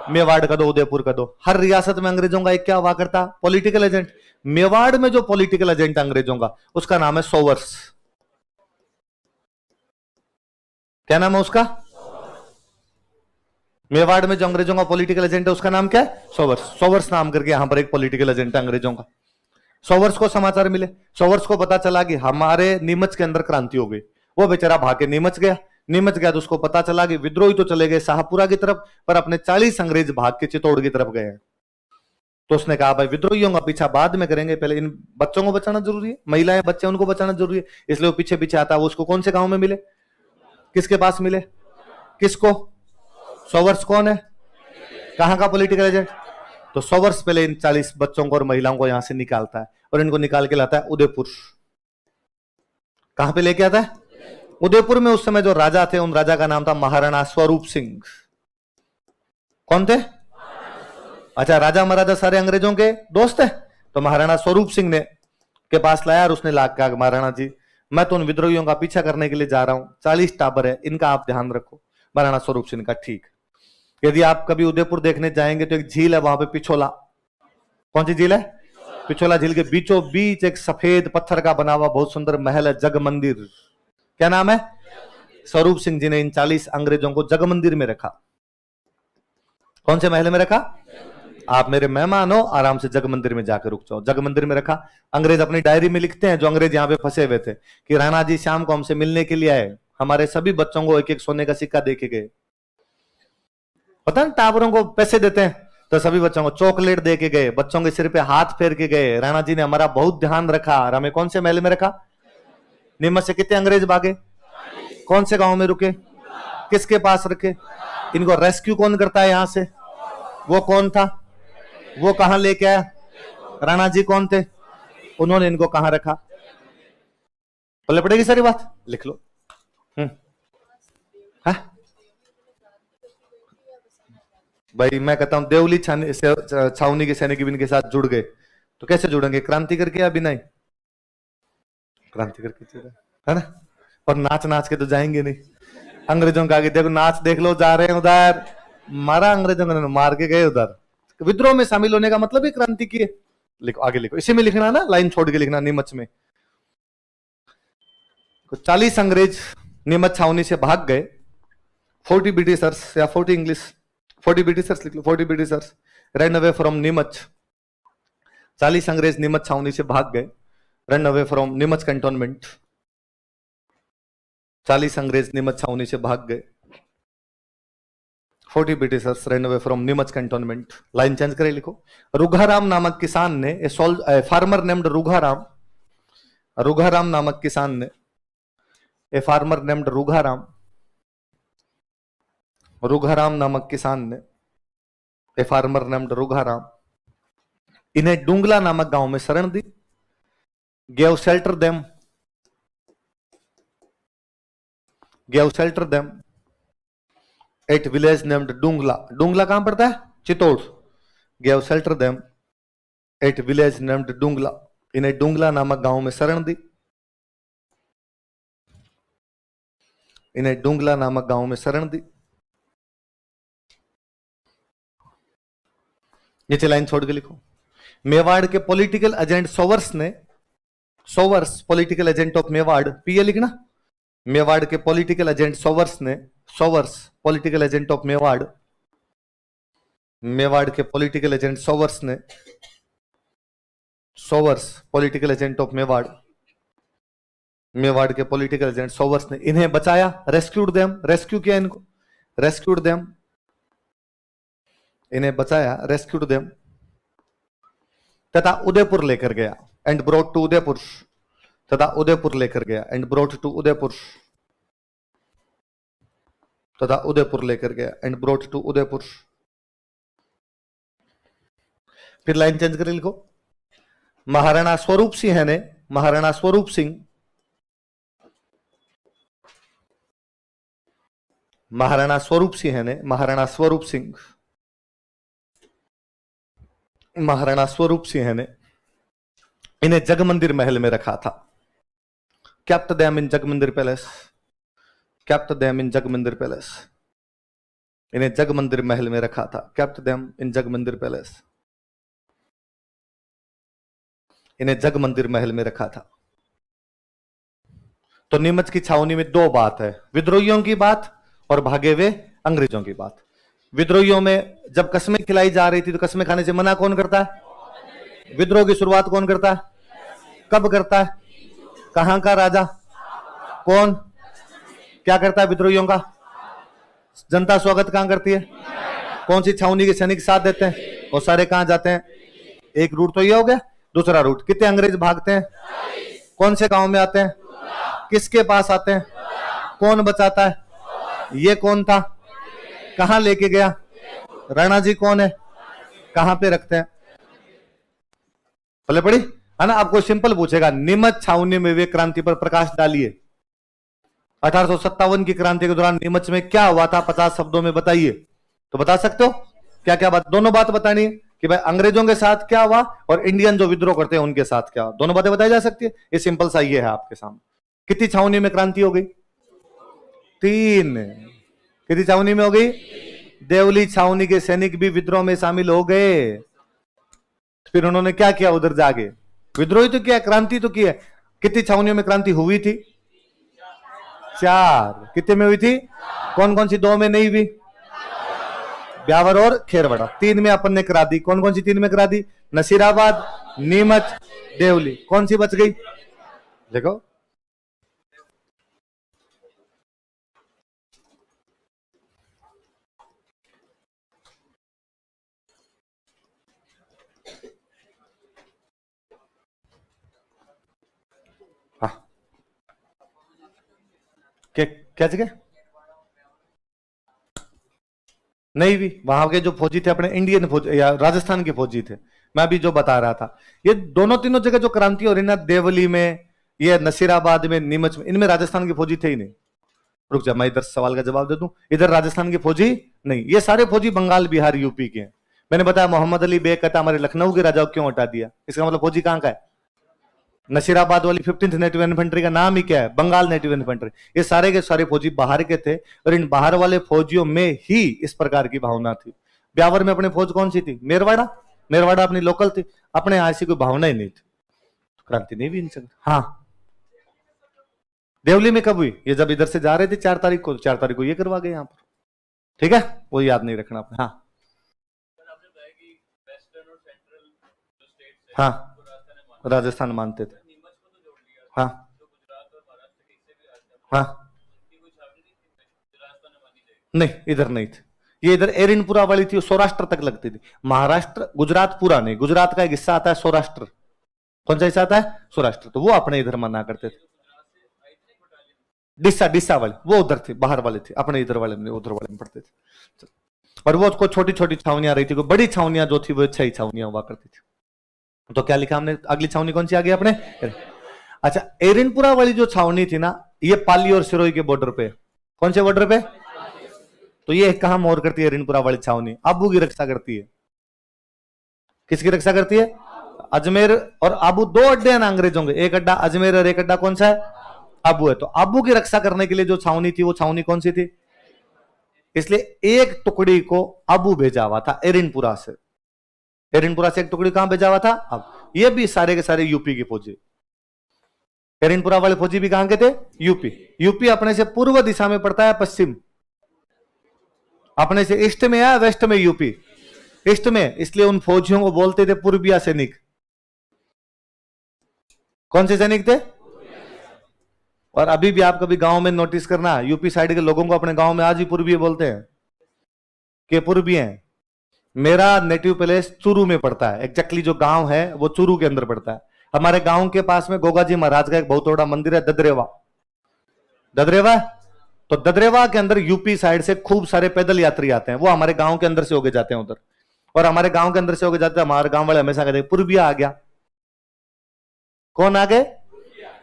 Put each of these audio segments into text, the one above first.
मेवाड़ का दो, उदयपुर का दो। हर रियासत में अंग्रेजों का एक क्या हुआ करता? Political agent. मेवाड़ में जो पॉलिटिकल एजेंट अंग्रेजों का, उसका नाम है सोवर्स। क्या नाम है उसका? मेवाड़ में जो अंग्रेजों का पॉलिटिकल एजेंट है उसका नाम क्या है? सोवर्स। सोवर्स नाम करके यहां पर एक पॉलिटिकल एजेंट है अंग्रेजों का। सोवर्स को समाचार मिले, सोवर्स को पता चला कि हमारे नीमच के अंदर क्रांति हो गई। वो बेचारा भाग के नीमच गया। नीमच गया तो उसको पता चला कि विद्रोही तो चले गए शाहपुरा की तरफ, पर अपने 40 अंग्रेज भाग के चित्तौड़ की तरफ गए हैं। तो उसने कहा भाई विद्रोहियों का पीछा बाद में करेंगे, पहले इन बच्चों को बचाना जरूरी है, महिलाएं बच्चे उनको बचाना जरूरी है। इसलिए वो पीछे पीछे आता है। वो उसको कौन से गांव में मिले? किसके पास मिले? किसको? सोवर्स कौन है? कहां का पॉलिटिकल एजेंट? तो सोवर्स पहले इन 40 बच्चों को और महिलाओं को यहां से निकालता है और इनको निकाल के लाता है उदयपुर। कहां पे लेके आता है? उदयपुर में उस समय जो राजा थे, उन राजा का नाम था महाराणा स्वरूप सिंह। कौन थे? अच्छा, राजा महाराजा सारे अंग्रेजों के दोस्त है। तो महाराणा स्वरूप सिंह ने के पास लाया और उसने लाकर कहा महाराणा जी, मैं तो उन विद्रोहियों का पीछा करने के लिए जा रहा हूं, 40 टाबर है, इनका आप ध्यान रखो। महाराणा स्वरूप सिंह का ठीक। यदि आप कभी उदयपुर देखने जाएंगे तो एक झील है वहां पे, पिछोला। कौन सी झील है? पिछोला झील के बीचों बीच एक सफेद पत्थर का बना हुआ बहुत सुंदर महल है, जग मंदिर। क्या नाम है? स्वरूप सिंह जी ने इन 40 अंग्रेजों को जग मंदिर में रखा। कौन से महल में रखा? आप मेरे मेहमान हो, आराम से जग मंदिर में जाकर रुक जाओ। जग मंदिर में रखा। अंग्रेज अपनी डायरी में लिखते हैं, जो अंग्रेज यहां पे फंसे हुए थे, कि राणा जी शाम को हमसे मिलने के लिए आए, हमारे सभी बच्चों को एक एक सोने का सिक्का दे के गए। पता है टावरों को पैसे देते हैं, तो सभी बच्चों को चॉकलेट दे के गए, बच्चों के सिर पे हाथ फेर के गए। राणा जी ने हमारा बहुत ध्यान रखा। और हमें कौन से महल में रखा? नीमच से कितने अंग्रेज भागे? कौन से गांव में रुके? किसके पास रखे? इनको रेस्क्यू कौन करता है यहां से? वो कौन था? वो कहां लेके आया? राणा जी कौन थे? उन्होंने इनको कहां रखा? पल्ले पड़ेगी सारी बात, लिख लो। भाई मैं कहता हूं देवली छावनी के सैनिक भी इनके साथ जुड़ गए, तो कैसे जुड़ेंगे? क्रांति करके या बिना ही? क्रांति करके है ना। और नाच नाच के तो जाएंगे नहीं। अंग्रेजों का आगे देखो, नाच देख लो, जा रहे हैं उधर, मारा अंग्रेजों ने, मार के गए उधर। विद्रोह में शामिल होने का मतलब ही क्रांति की है। लिखो, आगे लिखो, इसी में लिखना ना, लाइन छोड़ के लिखना। नीमच में 40 अंग्रेज नीमच छावनी से भाग गए। 40 ब्रिटिशर्स या 40 इंग्लिश, 40 ब्रिटिशर्स लिख लो, 40 Britishers run away from Neemuch. 40 अंग्रेज नीमच छावनी से भाग गए, run away from Neemuch cantonment. 40 अंग्रेज नीमच छावनी से भाग गए। 40 Britishers run away from Neemuch cantonment. Line change करे, लिखो। रुघाराम नामक किसान ने, ए फार्मर नेम्ड रुघाराम, रुघाराम नामक किसान ने, ए फार्मर नेम्ड रुघाराम, रुघाराम नामक किसान ने, ए फार्मर नेम्ड रुघाराम, इन्हें डुंगला नामक गांव में शरण दी। Gave shelter them, gave shelter them at village named Dungla. Dungla कहां पड़ता है? Chittor. Gave shelter them at village named Dungla, इन्हें डुंगला नामक गांव में शरण दी। इन्हें डुंगला नामक गांव में शरण दी। नीचे लाइन छोड़ के लिखो। मेवाड़ के पॉलिटिकल एजेंट सोवर्स ने, Showers political agent of Mewar, PA लिखना। मेवाड़ के पॉलिटिकल एजेंट सोवर्स ने, Showers political agent of Mewar, Mewar के पॉलिटिकल एजेंट सोवर्स ने, Showers political agent of Mewar, Mewar के पॉलिटिकल एजेंट सोवर्स ने इन्हें बचाया। रेस्क्यूड देम, रेस्क्यू किया इनको, रेस्क्यूड देम, इन्हें बचाया, रेस्क्यूड देम, तथा उदयपुर लेकर गया। एंड ब्रोट टू उदयपुर, तथा उदयपुर लेकर गया। एंड ब्रोट टू उदयपुर, तथा उदयपुर लेकर गया। And brought to Udaipur. फिर लाइन चेंज कर लिखो। महाराणा स्वरूप सिंह ने, महाराणा स्वरूप सिंह, महाराणा स्वरूप सिंह ने, महाराणा स्वरूप सिंह, महाराणा स्वरूप सिंह ने इन्हें जगमंदिर महल में रखा था। kept them in Jag Mandir palace, kept them in Jag Mandir palace. इन्हें जग मंदिर महल में रखा था, केप्ट देम इन जग मंदिर पैलेस। इन्हें जग मंदिर महल में रखा था। तो नीमच की छावनी में दो बात है, विद्रोहियों की बात और भागे हुए अंग्रेजों की बात। विद्रोहियों में जब कस्में खिलाई जा रही थी तो कस्में खाने से मना कौन करता है? विद्रोह की शुरुआत कौन करता है? कब करता है? कहां का राजा? कौन? क्या करता है विद्रोहियों का? जनता स्वागत कहां करती है? कौन सी छावनी के सैनिक साथ देते हैं? और सारे कहां जाते हैं? एक रूट तो ये हो गया। दूसरा रूट, कितने अंग्रेज भागते हैं? कौन से गांव में आते हैं? किसके पास आते हैं? कौन बचाता है? ये कौन था? कहां लेके गया? राणा जी कौन है? कहां पे रखते हैं? पहले पढ़ी है ना। आपको सिंपल पूछेगा, नीमच छावनी में वे क्रांति पर प्रकाश डालिए। 1857 की क्रांति के दौरान नीमच में क्या हुआ था, 50 शब्दों में बताइए। तो बता सकते हो? क्या क्या बात? दोनों बात बतानी है कि भाई अंग्रेजों के साथ क्या हुआ और इंडियन जो विद्रोह करते हैं उनके साथ क्या हुआ, दोनों बातें बताई जा सकती है। ये सिंपल सा ये है आपके सामने। कितनी छावनी में क्रांति हो गई? 3। कितनी छावनी में हो गई? देवली छावनी के सैनिक भी विद्रोह में शामिल हो गए। फिर उन्होंने क्या किया उधर जाके? विद्रोही तो किया, क्रांति तो किया। कितनी छावनियों में क्रांति हुई थी? 4। कितने में हुई थी? कौन कौन सी? 2 में नहीं हुई, ब्यावर और खेरवड़ा। 3 में अपन ने करा दी। कौन कौन सी 3 में करा दी? नसीराबाद, नीमच, देवली। कौन सी बच गई? देखो, हाँ क्या जगह नहीं भी? वहां के जो फौजी थे अपने इंडियन फौजी या राजस्थान के फौजी थे, मैं अभी जो बता रहा था। ये दोनों तीनों जगह जो क्रांति हो रही ना, देवली में, ये नसीराबाद में, नीमच में, इनमें राजस्थान के फौजी थे ही नहीं। रुक जा, मैं इधर सवाल का जवाब दे दूं। इधर राजस्थान के फौजी नहीं, ये सारे फौजी बंगाल, बिहार, यूपी के हैं। मैंने बताया मोहम्मद अली बेग कहता हमारे लखनऊ के राजा को क्यों हटा दिया, इसका मतलब फौजी कहां का है? नसीराबाद वाली 15th नेटिव इन्फेंट्री का नाम ही क्या है? Bengal native infantry. ये सारे के सारे फौजी बाहर के थे और इन बाहर वाले फौजियों में ही इस प्रकार की भावना थी। ब्यावर में अपने फौज कौन सी थी? मेरवाड़ा। मेरवाड़ा अपनी लोकल थी, अपने यहां ऐसी कोई भावना ही नहीं थी, तो क्रांति नहीं भी इनसे। हाँ, देवली में कब हुई? ये जब इधर से जा रहे थे 4 तारीख को, 4 तारीख को ये करवा गए यहां पर। ठीक है, वो याद नहीं रखना आपने। हाँ हाँ, राजस्थान मानते थे। हाँ हाँ, नहीं इधर नहीं थी। ये इधर एरिनपुरा वाली थी, सौराष्ट्र तक लगती थी। महाराष्ट्र, गुजरात पूरा नहीं, गुजरात का एक हिस्सा आता है सौराष्ट्र। कौन सा हिस्सा आता है? सौराष्ट्र। तो वो अपने इधर मना करते थे। डिस्सा, डिस्सा वाले वो उधर थे, बाहर वाले थे, अपने इधर वाले में, उधर वाले में पढ़ते थे। और वो उसको छोटी छोटी छावनियां रही थी, बड़ी छावनियां जो थी वो 6 छावनियां हुआ करती थी। तो क्या लिखा हमने? अगली छावनी कौन सी आ गई अपने? अच्छा, एरिनपुरा वाली जो छावनी थी ना, ये पाली और सिरोही के बॉर्डर पे। कौन से बॉर्डर पे? तो ये कहां मोर करती है एरिनपुरा वाली छावनी? आबू की रक्षा करती है। किसकी रक्षा करती है? अजमेर और आबू, 2 अड्डे हैं ना अंग्रेजों के, एक अड्डा अजमेर और एक अड्डा कौन सा है? आबू है। तो आबू की रक्षा करने के लिए जो छावनी थी वो छावनी कौन सी थी? इसलिए एक टुकड़ी को आबू भेजा हुआ था एरिनपुरा से। एरिनपुरा से एक टुकड़ी कहां भेजा हुआ था? अब ये भी सारे के सारे यूपी के फौजी। एरिनपुरा वाले फौजी भी कहां के थे? यूपी। यूपी अपने से पूर्व दिशा में पड़ता है, पश्चिम। अपने से ईस्ट में है, वेस्ट में यूपी। ईस्ट में, इसलिए उन फौजियों को बोलते थे पूर्विया सैनिक। कौन से सैनिक थे? और अभी भी आप कभी गांव में नोटिस करना, यूपी साइड के लोगों को अपने गांव में आज ही पूर्वीय बोलते हैं कि पूर्वीय हैं। मेरा नेटिव प्लेस चूरू में पड़ता है, एग्जैक्टली जो गांव है वो चूरू के अंदर पड़ता है। हमारे गांव के पास में गोगाजी महाराज का एक बहुत बड़ा मंदिर है, ददरेवा। ददरेवा, तो ददरेवा के अंदर यूपी साइड से खूब सारे पैदल यात्री आते हैं, वो हमारे गांव के अंदर से होके जाते हैं उधर। और हमारे गांव के अंदर से होके जाते हैं, हमारे गांव वाले हमेशा कहते हैं पूर्विया आ गया। कौन आ गए?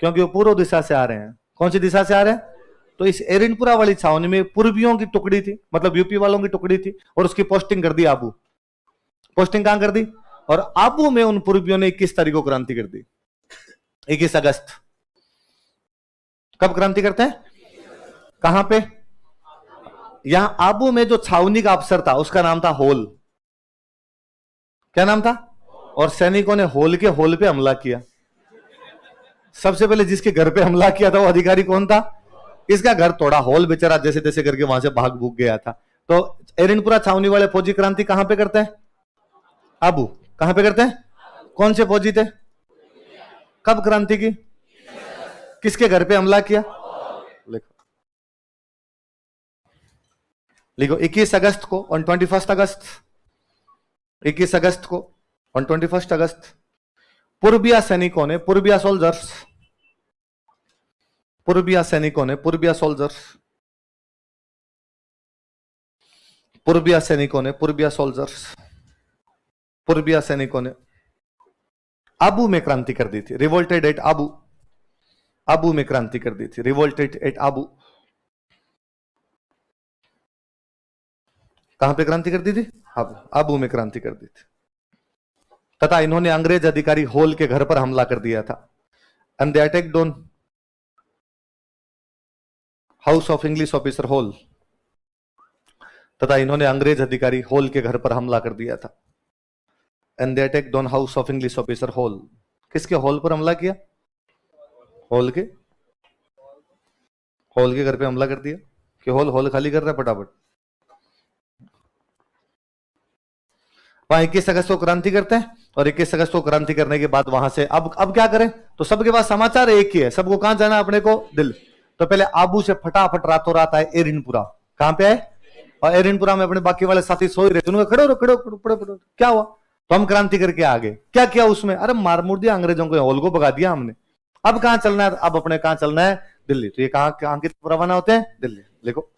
क्योंकि वो पूर्व दिशा से आ रहे हैं। कौन सी दिशा से आ रहे हैं? तो इस एरिनपुरा वाली छावनी में पूर्वियों की टुकड़ी थी, मतलब यूपी वालों की टुकड़ी थी, और उसकी पोस्टिंग कर दी आबू। पोस्टिंग कहां कर दी? और आबू में उन पूर्वियों ने 21 तारीख को क्रांति कर दी, 21 अगस्त। कब क्रांति करते हैं? कहां पे? यहां आबू में जो छावनी का अफसर था उसका नाम था होल। क्या नाम था? और सैनिकों ने होल पे हमला किया। सबसे पहले जिसके घर पे हमला किया था वो अधिकारी कौन था? इसका घर तोड़ा। होल बेचारा जैसे तैसे करके वहां से भाग भूग गया था। तो एरिनपुरा छावनी वाले फौजी क्रांति कहां पे करते हैं? आबू। कहां पे करते हैं? कौन से फौजी थे? कब क्रांति की? किसके घर पे हमला किया? लिखो लिखो 21 अगस्त को ऑन 21 अगस्त 21 अगस्त को ऑन 21 अगस्त पूर्बिया सैनिकों ने पूर्बिया सोल्जर्स पूर्बिया सैनिकों ने पूर्बिया सोल्जर्स पूर्बिया सैनिकों ने पूर्बिया सोल्जर्स पूर्बिया सैनिकों ने आबू में क्रांति कर दी थी। Revolted at Abu. आबू में क्रांति कर दी थी। Revolted at Abu. कहां पे क्रांति कर दी थी? आबू। आबू में क्रांति कर दी थी। तथा इन्होंने अंग्रेज अधिकारी होल के घर पर हमला कर दिया था। And they attacked on house of English officer hole. तथा इन्होंने अंग्रेज अधिकारी होल के घर पर हमला कर दिया था। And they attacked on house of English officer hole. किसके होल पर हमला किया? होल के घर पे हमला कर दिया कि होल खाली कर रहा है फटाफट। वहां 21 अगस्त को क्रांति करते हैं और 21 अगस्त को क्रांति करने के बाद वहां से अब क्या करें? तो सबके पास समाचार एक ही है। सबको कहां जाना है? अपने को दिल्ली। तो पहले आबू से फटाफट रातों रात आए एरिनपुरा। कहां पे आए? और एरिनपुरा में अपने बाकी वाले साथी सो ही रहे थे। उन्होंने खड़े हो, क्या हुआ? तो हम क्रांति करके आ गए। क्या किया उसमें? अरे मार मुड़ दिया अंग्रेजों को, होल को भगा दिया हमने। अब कहां चलना है? अब अपने कहां चलना है? दिल्ली। तो ये कहां की तरफ रवाना होते हैं? दिल्ली। लिखो